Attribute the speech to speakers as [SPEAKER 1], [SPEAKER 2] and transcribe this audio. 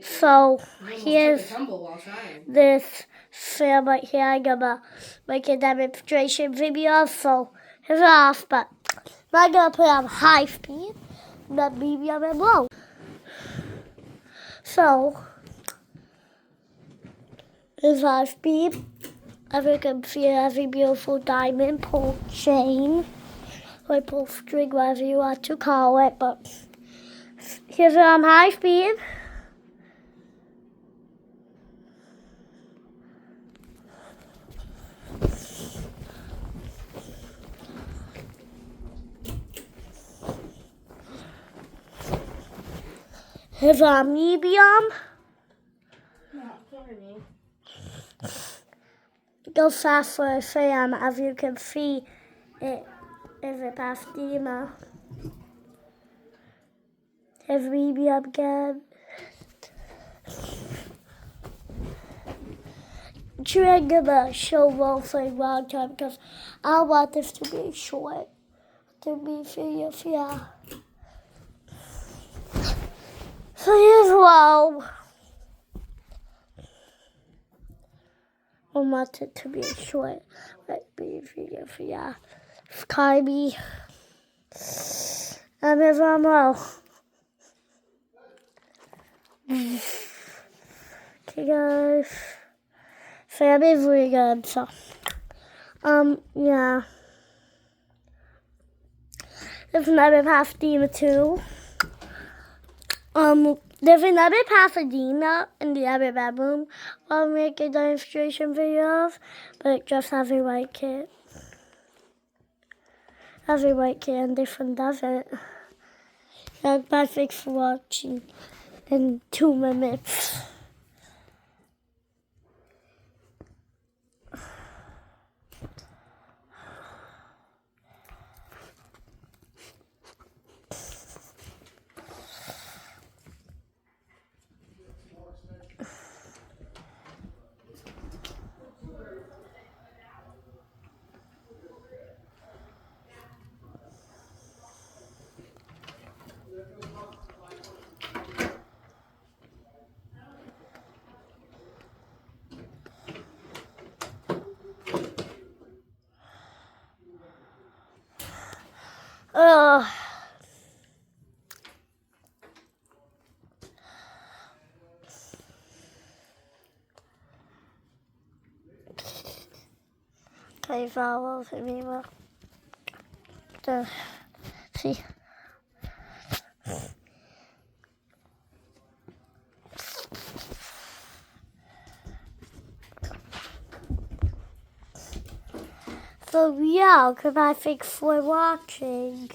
[SPEAKER 1] So here's this film right here. I'm gonna make a demonstration video. So it's off, but I'm gonna put it on high speed, then medium and low. So it's high speed. As you can see, it has a beautiful diamond pull chain, or pull string, whatever you want to call it. But here's it on high speed. Here's on medium. Go fast for a fan. As you can see, it is a Pasadena. Here's medium again. I'm gonna show one for a long time because I want this to be short. To be video, yeah. So here's low. I want it to be short. Like be video, yeah. Skyby. And here's on low. Okay, guys. So that is really good. So, yeah. There's another Pasadena too. There's another Pasadena in the other bedroom. I'll make a demonstration video of, but it just has a white kit. Has a white kit and this one doesn't. Yeah, thanks for watching in 2 minutes. Okay, follow me. See. So yeah, goodbye, thanks for watching.